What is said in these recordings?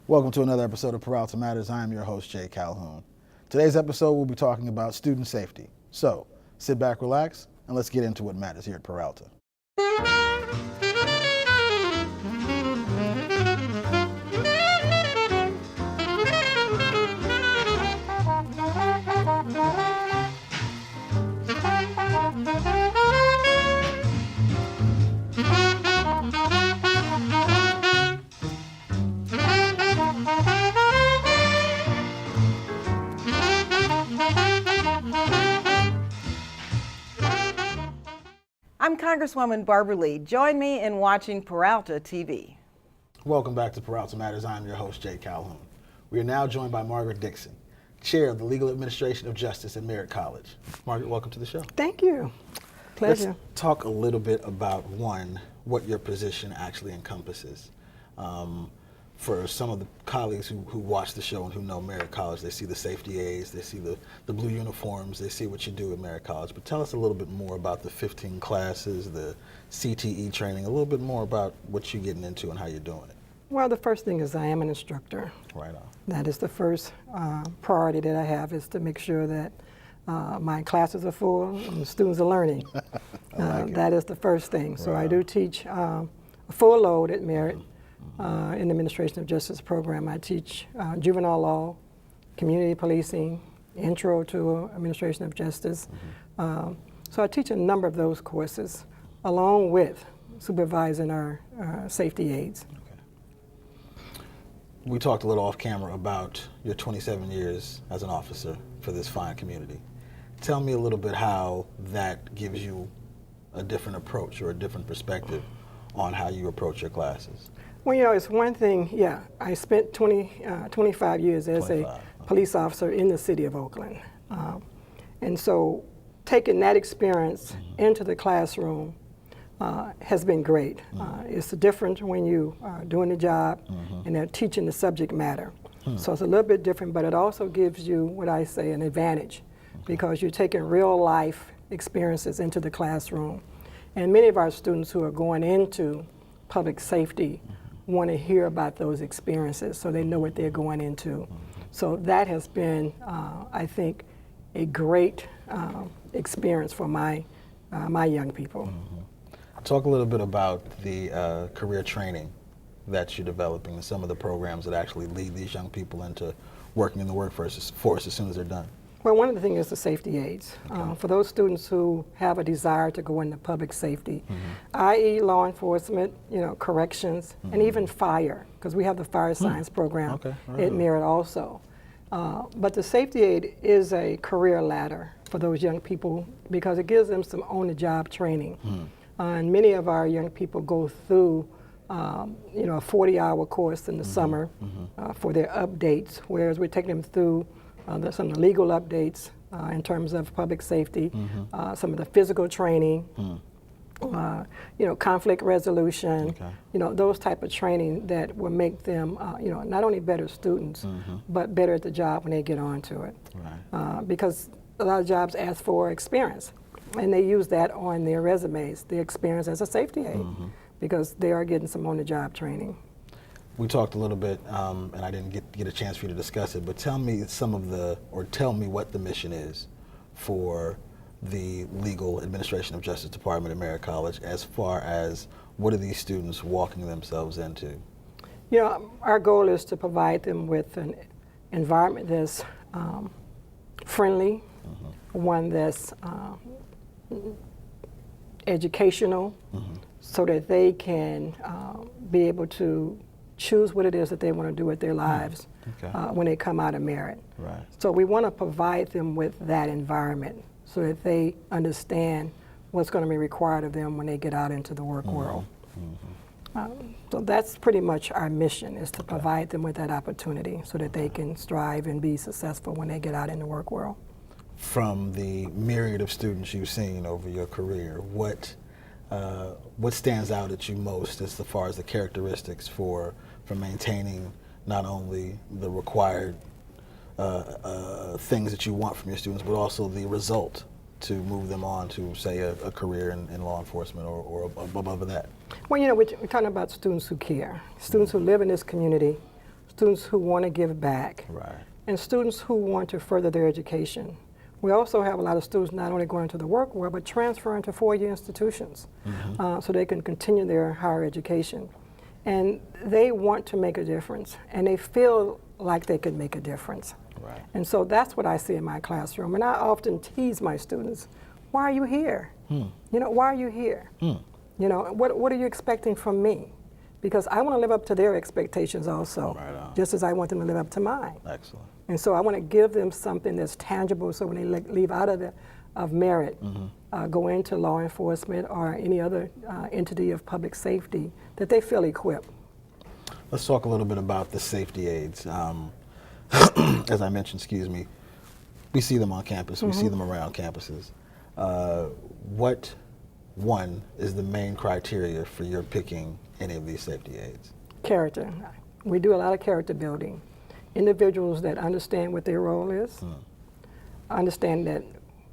Welcome to another episode of Peralta Matters. I am your host, Jay Calhoun. Today's episode, we'll be talking about student safety. So, sit back, relax, and let's get into what matters here at Peralta. I'm Congresswoman Barbara Lee. Join me in watching Peralta TV. Welcome back to Peralta Matters. I'm your host, Jay Calhoun. We are now joined by Margaret Dixon, Chair of the Legal Administration of Justice at Merritt College. Margaret, welcome to the show. Thank you. Pleasure. Let's talk a little bit about, one, what your position actually encompasses. For some of the colleagues who watch the show and who know Merritt College, they see the safety aids, they see the blue uniforms, they see what you do at Merritt College. But tell us a little bit more about the 15 classes, the CTE training, a little bit more about what you're getting into and how you're doing it. Well, the first thing is I am an instructor. Right on. That is the first priority that I have, is to make sure that my classes are full and the students are learning. That is the first thing. So I do teach a full load at Merritt. In the Administration of Justice program, I teach juvenile law, community policing, intro to Administration of Justice. So I teach a number of those courses, along with supervising our safety aides. Okay. We talked a little off camera about your 27 years as an officer for this fine community. Tell me a little bit how that gives you a different approach or a different perspective on how you approach your classes. Well, you know, it's one thing, I spent 25 years as a police officer in the city of Oakland. And so taking that experience into the classroom has been great. It's different when you are doing the job and they're teaching the subject matter. So it's a little bit different, but it also gives you, what I say, an advantage, because you're taking real life experiences into the classroom. And many of our students who are going into public safety want to hear about those experiences so they know what they're going into. So that has been, I think, a great experience for my young people. Talk a little bit about the career training that you're developing and some of the programs that actually lead these young people into working in the workforce as soon as they're done. Well, one of the things is the safety aids. For those students who have a desire to go into public safety, i.e. law enforcement, corrections, and even fire, because we have the fire science program at Merritt also. But the safety aid is a career ladder for those young people because it gives them some on-the-job training. And many of our young people go through a 40-hour course in the summer for their updates, whereas we're taking them through some of the legal updates in terms of public safety, some of the physical training, conflict resolution, those type of training that will make them, not only better students, but better at the job when they get onto it. Because a lot of jobs ask for experience, and they use that on their resumes, their experience as a safety aide, because they are getting some on-the-job training. We talked a little bit, and I didn't get a chance for you to discuss it, but tell me what the mission is for the Legal Administration of Justice Department at Merritt College, as far as what are these students walking themselves into? Our goal is to provide them with an environment that's friendly, one that's educational, so that they can be able to choose what it is that they want to do with their lives when they come out of Merritt. So we want to provide them with that environment so that they understand what's going to be required of them when they get out into the work world. So that's pretty much our mission, is to provide them with that opportunity so that they can strive and be successful when they get out in the work world. From the myriad of students you've seen over your career, what stands out at you most as far as the characteristics for maintaining not only the required things that you want from your students, but also the result to move them on to, say, a career in law enforcement or above that? Well, we're talking about students who care, students who live in this community, students who want to give back, Right. and students who want to further their education. We also have a lot of students not only going into the work world, but transferring to four-year institutions so they can continue their higher education. And they want to make a difference, and they feel like they can make a difference. Right. And so that's what I see in my classroom. And I often tease my students, why are you here? You know, why are you here? You know, what are you expecting from me? Because I want to live up to their expectations also, Right on. just as I want them to live up to mine. Excellent. And so I want to give them something that's tangible, so when they leave out of Merritt, go into law enforcement or any other entity of public safety, that they feel equipped. Let's talk a little bit about the safety aids. As I mentioned, we see them on campus, we see them around campuses. What one is the main criteria for your picking any of these safety aids? Character. We do a lot of character building. Individuals that understand what their role is, understand that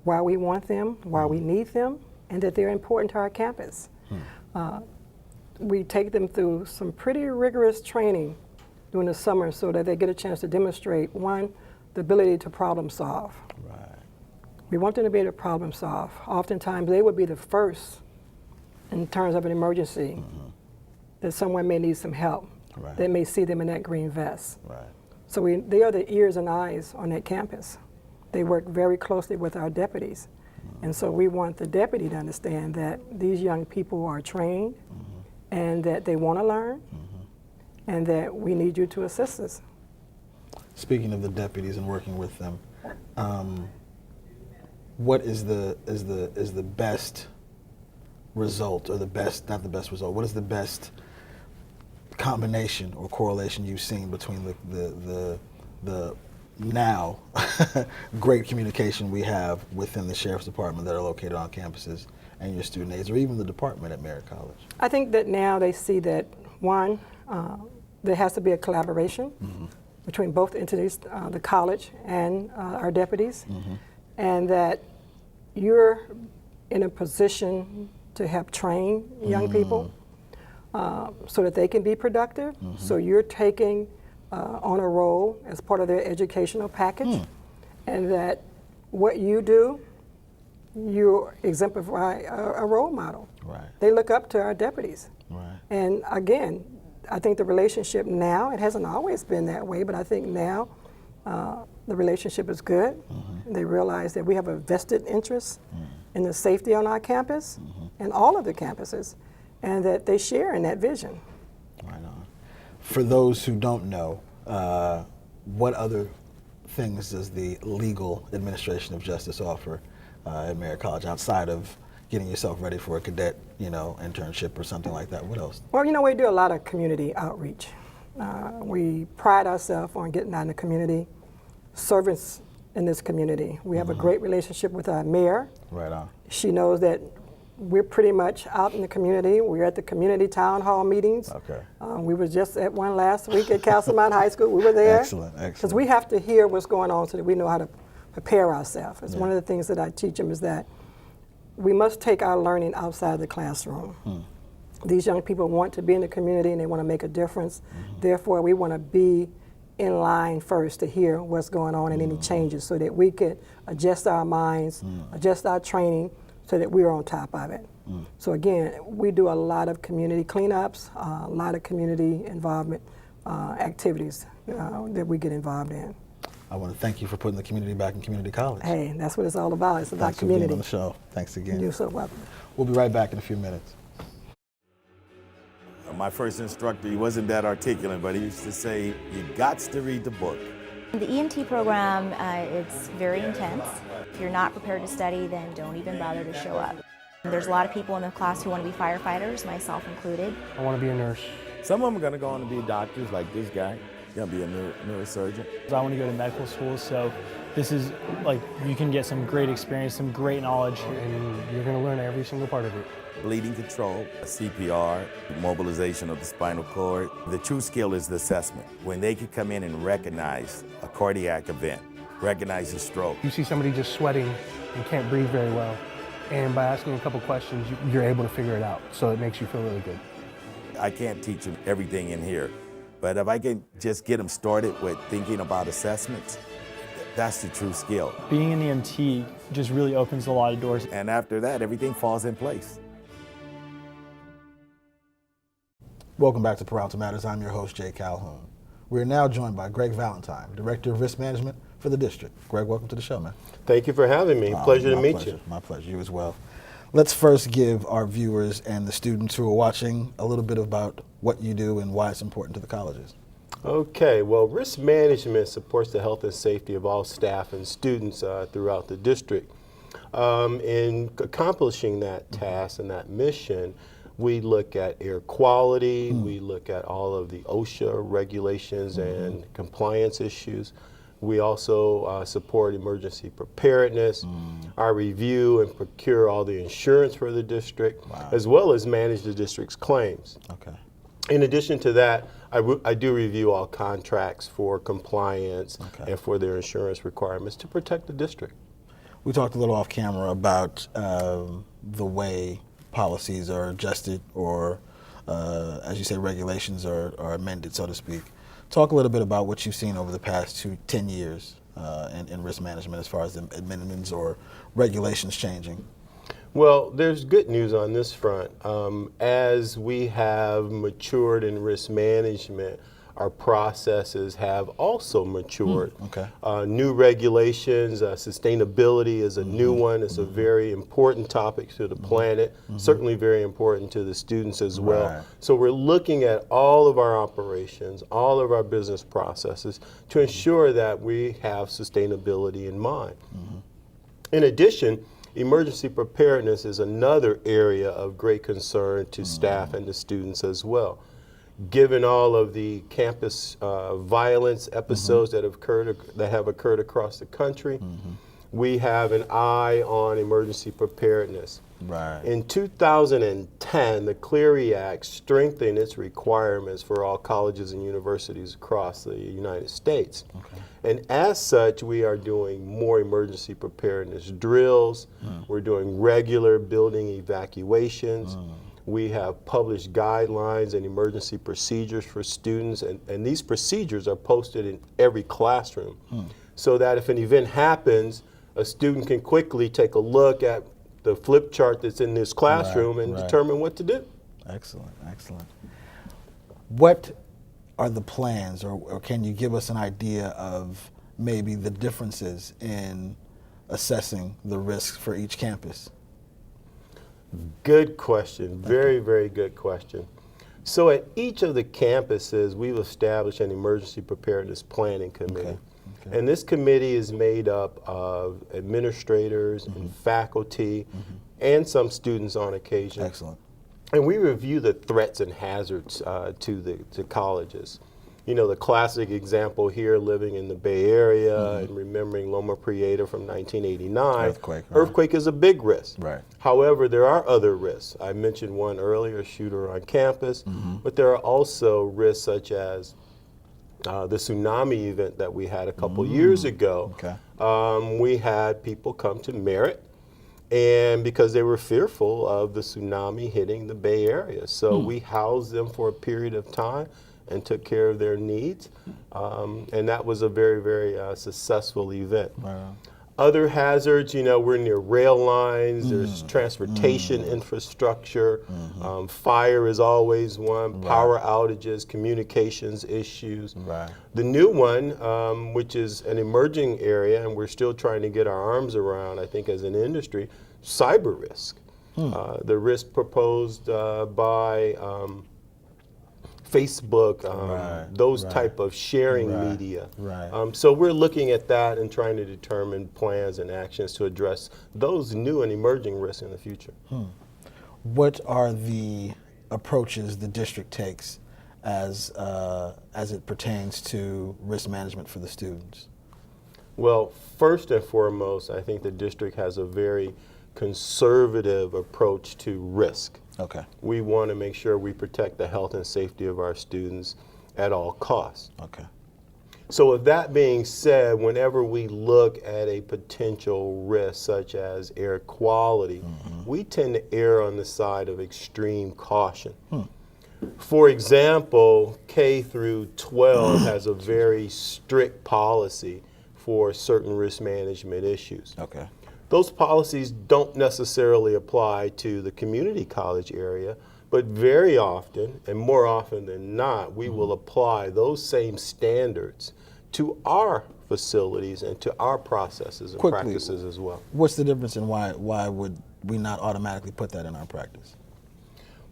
why we want them, why we need them, and that they're important to our campus. We take them through some pretty rigorous training during the summer so that they get a chance to demonstrate, one, the ability to problem solve. Right. We want them to be able to problem solve. Oftentimes they would be the first in terms of an emergency that someone may need some help. Right. They may see them in that green vest. Right. So they are the ears and eyes on that campus. They work very closely with our deputies. And so we want the deputy to understand that these young people are trained and that they want to learn and that we need you to assist us. Speaking of the deputies and working with them, what is the best result, or not the best result, what is the best combination or correlation you've seen between the now great communication we have within the Sheriff's Department that are located on campuses and your student aides, or even the department at Merritt College? I think that now they see that, one, there has to be a collaboration between both entities, the college and our deputies, and that you're in a position to help train young people so that they can be productive. So you're taking on a role as part of their educational package, and that what you do, you exemplify a role model. Right. They look up to our deputies. Right. And again, I think the relationship now, it hasn't always been that way, but I think now the relationship is good. They realize that we have a vested interest in the safety on our campus and all of the campuses, and that they share in that vision. Right on. For those who don't know, what other things does the legal administration of justice offer at Merritt College outside of getting yourself ready for a cadet, internship or something like that? What else? Well, we do a lot of community outreach. We pride ourselves on getting out in the community, service in this community. We have a great relationship with our mayor. Right on. She knows that we're pretty much out in the community. We're at the community town hall meetings. Okay. We were just at one last week at Castlemont High School. We were there. Excellent, excellent. Because we have to hear what's going on so that we know how to prepare ourselves. It's one of the things that I teach them is that we must take our learning outside of the classroom. These young people want to be in the community and they want to make a difference. Therefore, we want to be in line first to hear what's going on and any changes so that we can adjust our minds, adjust our training so that we're on top of it. So again, we do a lot of community cleanups, a lot of community involvement activities that we get involved in. I want to thank you for putting the community back in community college. Hey, that's what it's all about. It's about Thanks for being community. on the show. Thanks again. You're so welcome. We'll be right back in a few minutes. My first instructor, he wasn't that articulate, but he used to say, you got to read the book. The EMT program, it's very intense. If you're not prepared to study, then don't even bother to show up. There's a lot of people in the class who want to be firefighters, myself included. I want to be a nurse. Some of them are going to go on to be doctors, like this guy. He's going to be a neurosurgeon. I want to go to medical school, so this is like you can get some great experience, some great knowledge, and you're going to learn every single part of it. Bleeding control, CPR, mobilization of the spinal cord. The true skill is the assessment. When they can come in and recognize a cardiac event, recognize a stroke. You see somebody just sweating and can't breathe very well, and by asking a couple questions, you're able to figure it out, so it makes you feel really good. I can't teach them everything in here, but But if I can just get them started with thinking about assessments, that's the true skill. Being an EMT just really opens a lot of doors. And after that, everything falls in place. Welcome back to Peralta Matters. I'm your host, Jay Calhoun. We're now joined by Greg Valentine, Director of Risk Management for the district. Greg, welcome to the show, man. Thank you for having me. Pleasure to meet you. My pleasure. You as well. Let's first give our viewers and the students who are watching a little bit about what you do and why it's important to the colleges. Okay, well, risk management supports the health and safety of all staff and students throughout the district. In accomplishing that task and that mission, we look at air quality, we look at all of the OSHA regulations and compliance issues. We also support emergency preparedness. I review and procure all the insurance for the district, as well as manage the district's claims. Okay. In addition to that, I do review all contracts for compliance and for their insurance requirements to protect the district. We talked a little off camera about the way policies are adjusted or, as you say, regulations are amended, so to speak. Talk a little bit about what you've seen over the past 10 years in risk management as far as the amendments or regulations changing. Well, there's good news on this front. As we have matured in risk management, our processes have also matured. New regulations, sustainability is a new one. It's a very important topic to the planet, certainly very important to the students as well. So we're looking at all of our operations, all of our business processes to ensure that we have sustainability in mind. In addition, emergency preparedness is another area of great concern to staff and to students as well. Given all of the campus violence episodes that have occurred across the country, we have an eye on emergency preparedness. In 2010, the Clery Act strengthened its requirements for all colleges and universities across the United States. And as such, we are doing more emergency preparedness drills. We're doing regular building evacuations. We have published guidelines and emergency procedures for students, and these procedures are posted in every classroom so that if an event happens, a student can quickly take a look at the flip chart that's in this classroom and determine what to do. Excellent, excellent. What are the plans, or can you give us an idea of maybe the differences in assessing the risks for each campus? Good question. Very, very good question. So at each of the campuses, we've established an emergency preparedness planning committee. And this committee is made up of administrators and faculty and some students on occasion. Excellent. And we review the threats and hazards to colleges. You know, the classic example here, living in the Bay Area and remembering Loma Prieta from 1989. Earthquake is a big risk. However, there are other risks. I mentioned one earlier, shooter on campus, but there are also risks such as the tsunami event that we had a couple years ago. We had people come to Merritt, and because they were fearful of the tsunami hitting the Bay Area. So we housed them for a period of time and took care of their needs. And that was a very, very successful event. Other hazards, you know, we're near rail lines, there's transportation infrastructure, fire is always one, power outages, communications issues. The new one, which is an emerging area and we're still trying to get our arms around, I think as an industry, cyber risk. The risk proposed by Facebook, those type of sharing media. So we're looking at that and trying to determine plans and actions to address those new and emerging risks in the future. What are the approaches the district takes as it pertains to risk management for the students? Well, first and foremost, I think the district has a very conservative approach to risk. We want to make sure we protect the health and safety of our students at all costs. So with that being said, whenever we look at a potential risk such as air quality, we tend to err on the side of extreme caution. For example, K through 12 has a very strict policy for certain risk management issues. Okay. Those policies don't necessarily apply to the community college area, but very often, and more often than not, we will apply those same standards to our facilities and to our processes and Quickly, practices as well. What's the difference and why would we not automatically put that in our practice?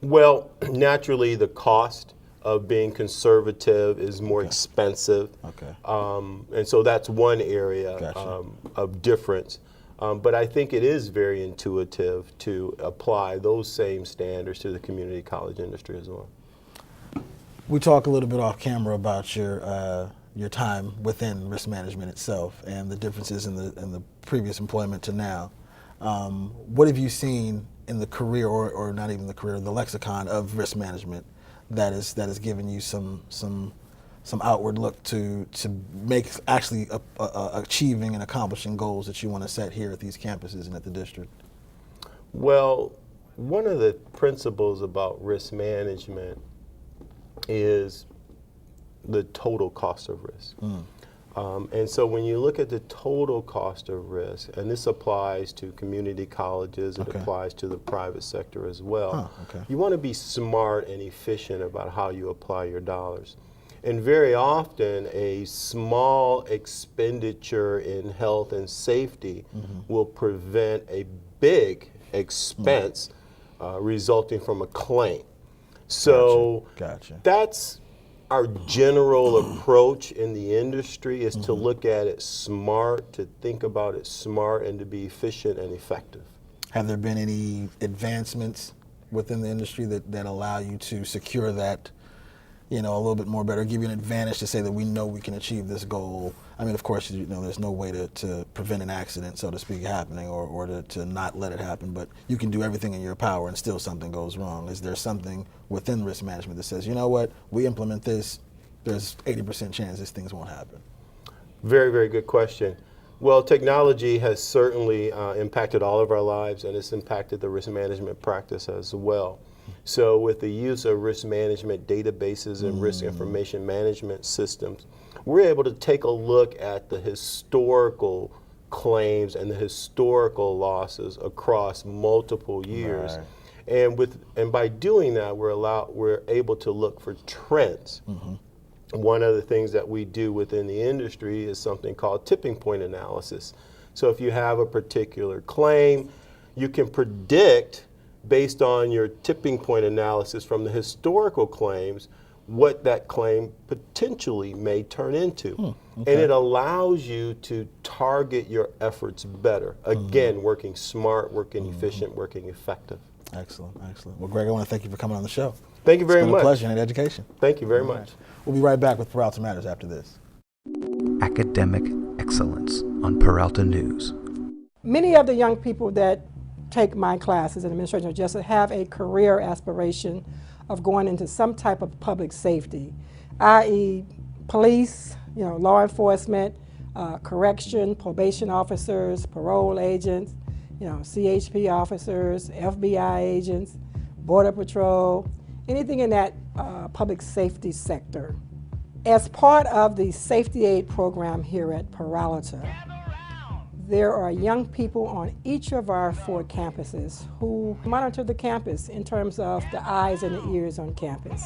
Well, naturally, the cost of being conservative is more expensive. Okay. And so that's one area Gotcha. of difference. But I think it is very intuitive to apply those same standards to the community college industry as well. We talk a little bit off camera about your time within risk management itself and the differences in the previous employment to now. What have you seen in the career, or not even the career, the lexicon of risk management that is giving you some outward look to make actually achieving and accomplishing goals that you want to set here at these campuses and at the district? Well, one of the principles about risk management is the total cost of risk. And so when you look at the total cost of risk, and this applies to community colleges, it applies to the private sector as well, you want to be smart and efficient about how you apply your dollars. And very often a small expenditure in health and safety will prevent a big expense resulting from a claim. So Gotcha. that's our general approach in the industry, is to look at it smart, to think about it smart, and to be efficient and effective. Have there been any advancements within the industry that allow you to secure that, a little bit more better, give you an advantage to say that we know we can achieve this goal? I mean, of course, there's no way to prevent an accident, so to speak, happening, or to not let it happen, but you can do everything in your power and still something goes wrong. Is there something within risk management that says, you know what, we implement this, there's 80% chance these things won't happen? Very, very good question. Well, technology has certainly impacted all of our lives, and it's impacted the risk management practice as well. So with the use of risk management databases and risk information management systems, we're able to take a look at the historical claims and the historical losses across multiple years. Right. And by doing that, we're able to look for trends. One of the things that we do within the industry is something called tipping point analysis. So if you have a particular claim, you can predict, based on your tipping point analysis from the historical claims, what that claim potentially may turn into. And it allows you to target your efforts better. Again, working smart, working efficient, working effective. Excellent, excellent. Well, Greg, I want to thank you for coming on the show. Thank you very much. It's been a pleasure and education. Thank you very much. We'll be right back with Peralta Matters after this. Academic excellence on Peralta News. Many of the young people that take my classes in administration of justice have a career aspiration of going into some type of public safety, i.e. police, law enforcement, correction, probation officers, parole agents, CHP officers, FBI agents, Border Patrol, anything in that public safety sector. As part of the safety aid program here at Peralta, there are young people on each of our 4 campuses who monitor the campus in terms of the eyes and the ears on campus.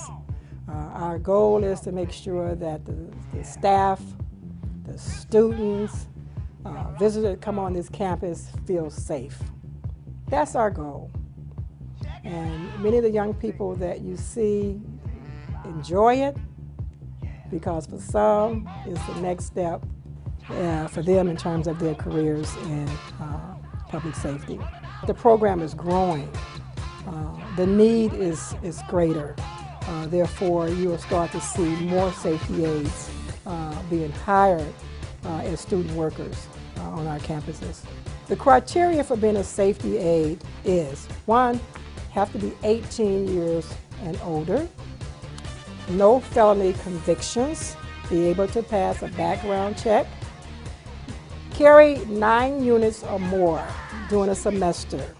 Our goal is to make sure that the staff, the students, visitors that come on this campus feel safe. That's our goal. And many of the young people that you see enjoy it, because for some, it's the next step for them in terms of their careers in public safety. The program is growing. The need is greater. Therefore, you will start to see more safety aides being hired as student workers on our campuses. The criteria for being a safety aide is, 1, have to be 18 years and older, no felony convictions, be able to pass a background check, carry 9 units or more during a semester.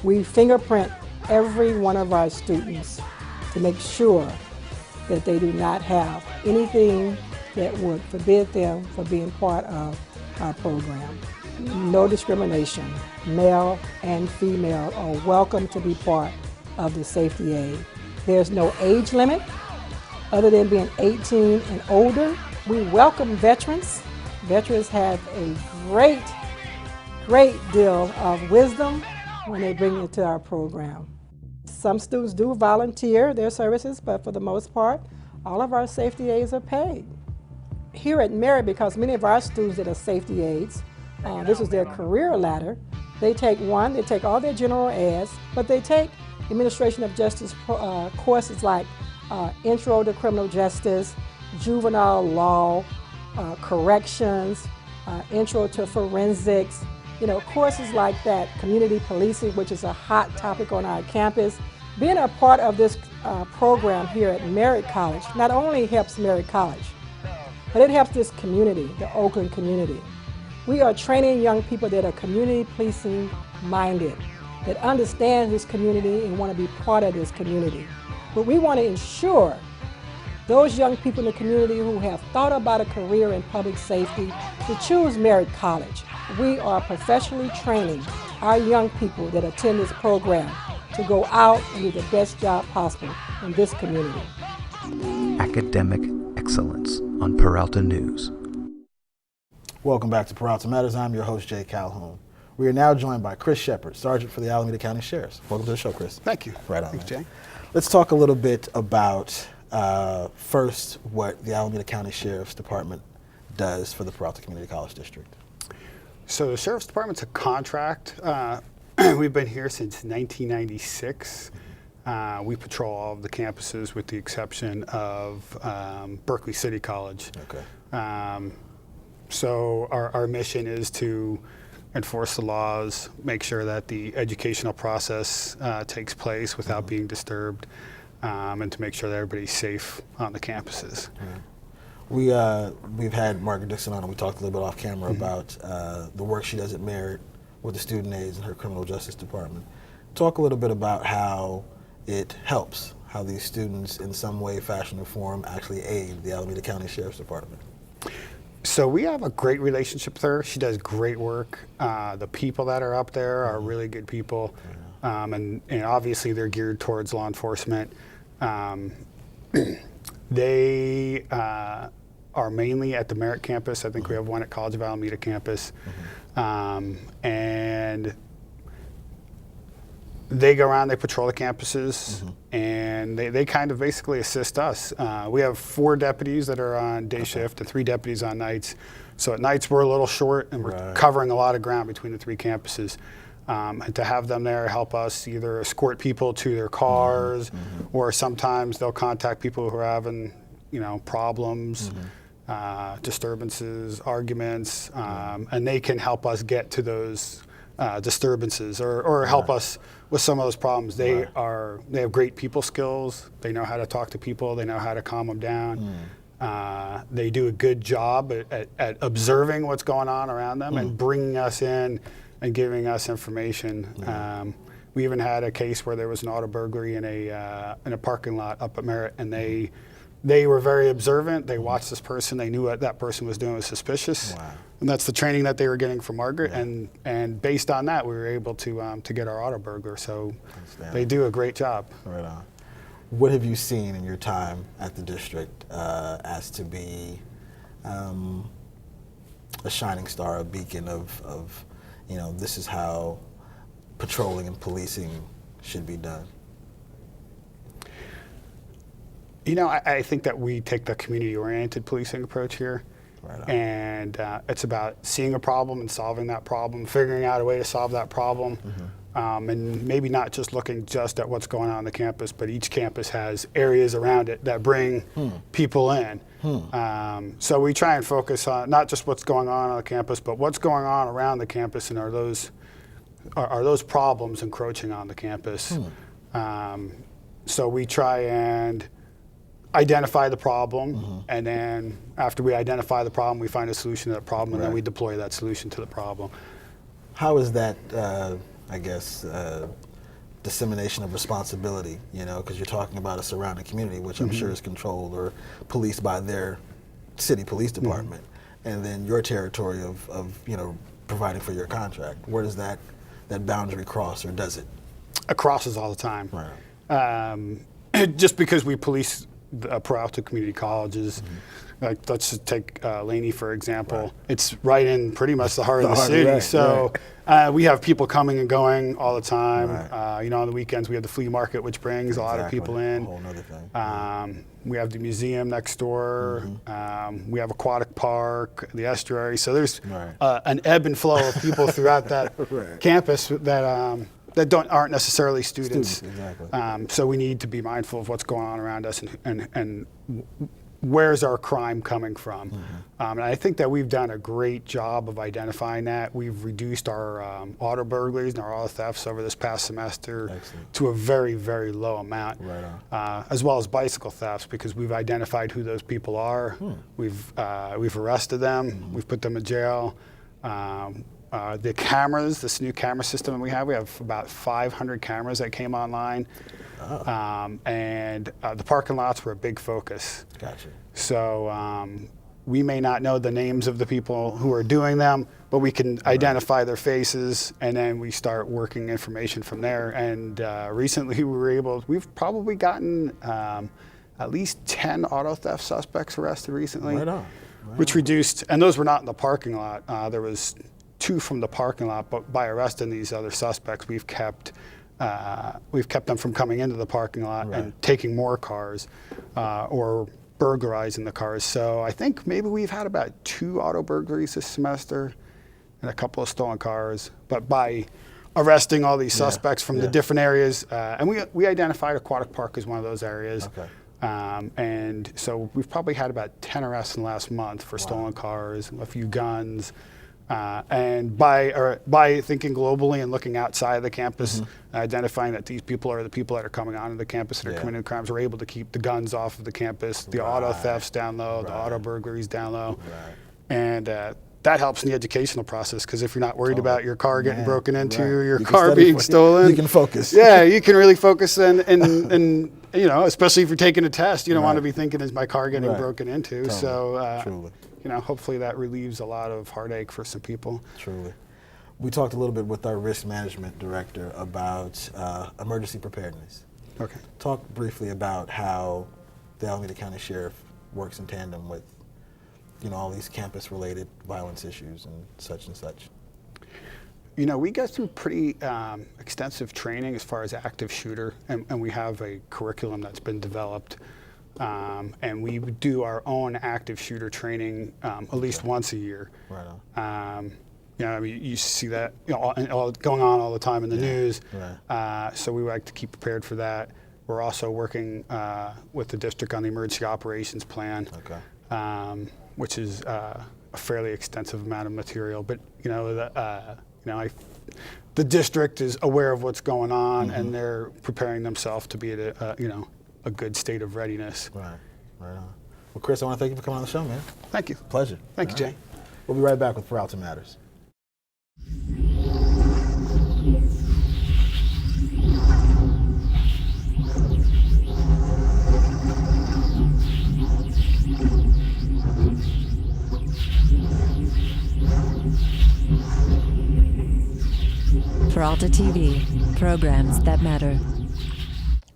We fingerprint every one of our students to make sure that they do not have anything that would forbid them from being part of our program. No discrimination. Male and female are welcome to be part of the safety aid. There's no age limit other than being 18 and older. We welcome veterans. Veterans have a great deal of wisdom when they bring it to our program. Some students do volunteer their services, but for the most part, all of our safety aides are paid. Here at Merritt, because many of our students that are safety aides, this is their career ladder, they take all their general eds, but they take administration of justice courses like Intro to Criminal Justice, Juvenile Law, Corrections, Intro to Forensics, courses like that, community policing, which is a hot topic on our campus. Being a part of this program here at Merritt College not only helps Merritt College, but it helps this community, the Oakland community. We are training young people that are community policing minded, that understand this community and want to be part of this community. But we want to ensure those young people in the community who have thought about a career in public safety to choose Merritt College. We are professionally training our young people that attend this program to go out and do the best job possible in this community. Academic excellence on Peralta News. Welcome back to Peralta Matters. I'm your host, Jay Calhoun. We are now joined by Chris Shepard, Sergeant for the Alameda County Sheriffs. Welcome to the show, Chris. Thank you. Right on. Thanks, Jay. Let's talk a little bit about first what the Alameda County Sheriff's Department does for the Peralta Community College District. So the Sheriff's Department's a contract. We've been here since 1996. We patrol all of the campuses with the exception of Berkeley City College. Okay. So our mission is to enforce the laws, make sure that the educational process takes place without being disturbed, and to make sure that everybody's safe on the campuses. We've had Margaret Dixon on, and we talked a little bit off camera about the work she does at Merritt with the student aides in her criminal justice department. Talk a little bit about how it helps, how these students in some way, fashion, or form actually aid the Alameda County Sheriff's Department. So we have a great relationship with her. She does great work. The people that are up there are really good people, and obviously they're geared towards law enforcement. They are mainly at the Merritt campus. I think we have one at College of Alameda campus. And they go around, they patrol the campuses, and they kind of basically assist us. We have 4 deputies that are on day shift and 3 deputies on nights. So at nights we're a little short and we're covering a lot of ground between the 3 campuses. And to have them there help us either escort people to their cars, or sometimes they'll contact people who are having, problems, disturbances, arguments, and they can help us get to those disturbances or help us with some of those problems. They have great people skills. They know how to talk to people. They know how to calm them down. They do a good job at observing what's going on around them and bringing us in and giving us information. We even had a case where there was an auto burglary in a parking lot up at Merritt, and they were very observant. They watched this person. They knew what that person was doing was suspicious. And that's the training that they were getting from Margaret. And based on that, we were able to get our auto burglar. So they do a great job. Right on. What have you seen in your time at the district as to be a shining star, a beacon of this is how patrolling and policing should be done? I think that we take the community-oriented policing approach here. And it's about seeing a problem and solving that problem, figuring out a way to solve that problem, and maybe not just looking just at what's going on the campus, but each campus has areas around it that bring people in. So we try and focus on not just what's going on the campus, but what's going on around the campus, and are those problems encroaching on the campus. So we try and identify the problem, and then after we identify the problem, we find a solution to that problem, and then we deploy that solution to the problem. How is that, dissemination of responsibility, because you're talking about a surrounding community, which I'm sure is controlled or policed by their city police department, and then your territory of providing for your contract. Where does that boundary cross, or does it? It crosses all the time. Right. Just because we police the Peralta community colleges, like let's just take Laney for example. Right. It's right in pretty much the heart of the city. Right, so we have people coming and going all the time. Right. On the weekends we have the flea market, which brings a lot of people in. A whole nother thing. We have the museum next door. We have aquatic park, the estuary. So there's an ebb and flow of people throughout that campus that aren't necessarily students. Exactly. So we need to be mindful of what's going on around us and where's our crime coming from. And I think that we've done a great job of identifying that. We've reduced our auto burglaries and our auto thefts over this past semester to a very, very low amount, as well as bicycle thefts, because we've identified who those people are. We've arrested them. We've put them in jail. The cameras, this new camera system that we have about 500 cameras that came online. And the parking lots were a big focus. Gotcha. So we may not know the names of the people who are doing them, but we can identify their faces, and then we start working information from there. And recently we've probably gotten at least 10 auto theft suspects arrested recently, which reduced, and those were not in the parking lot. There was 2 from the parking lot, but by arresting these other suspects, we've kept them from coming into the parking lot and taking more cars or burglarizing the cars. So I think maybe we've had about 2 auto burglaries this semester and a couple of stolen cars. But by arresting all these suspects from the different areas, and we identified Aquatic Park as one of those areas. And so we've probably had about 10 arrests in the last month for stolen cars, a few guns. And by thinking globally and looking outside of the campus, identifying that these people are the people that are coming onto the campus that are committing crimes, we're able to keep the guns off of the campus, the auto thefts down low, the auto burglaries down low. And that helps in the educational process, because if you're not worried about your car getting broken into, your car being stolen, you can focus. Yeah, you can really focus and especially if you're taking a test, you don't want to be thinking, is my car getting broken into? So hopefully that relieves a lot of heartache for some people. Truly. We talked a little bit with our risk management director about emergency preparedness. Okay. Talk briefly about how the Alameda County Sheriff works in tandem with, all these campus-related violence issues and such. We go through pretty extensive training as far as active shooter, and we have a curriculum that's been developed. And we do our own active shooter training at least once a year. You see that all going on all the time in the news. So we like to keep prepared for that. We're also working with the district on the emergency operations plan, which is a fairly extensive amount of material. But the district is aware of what's going on, and they're preparing themselves to be at a good state of readiness. Right on. Well, Chris, I want to thank you for coming on the show, man. Thank you. Pleasure. Thank you, Jay. We'll be right back with Peralta Matters. Peralta TV, programs that matter.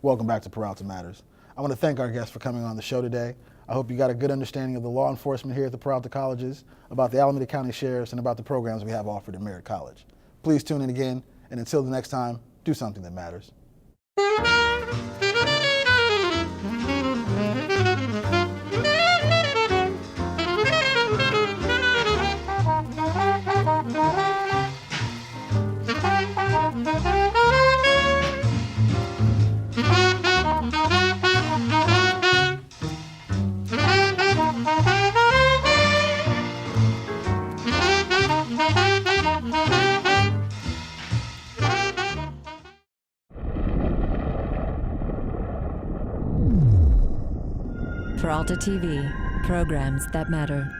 Welcome back to Peralta Matters. I want to thank our guests for coming on the show today. I hope you got a good understanding of the law enforcement here at the Peralta Colleges, about the Alameda County Sheriffs, and about the programs we have offered at Merritt College. Please tune in again, and until the next time, do something that matters. Peralta TV, programs that matter.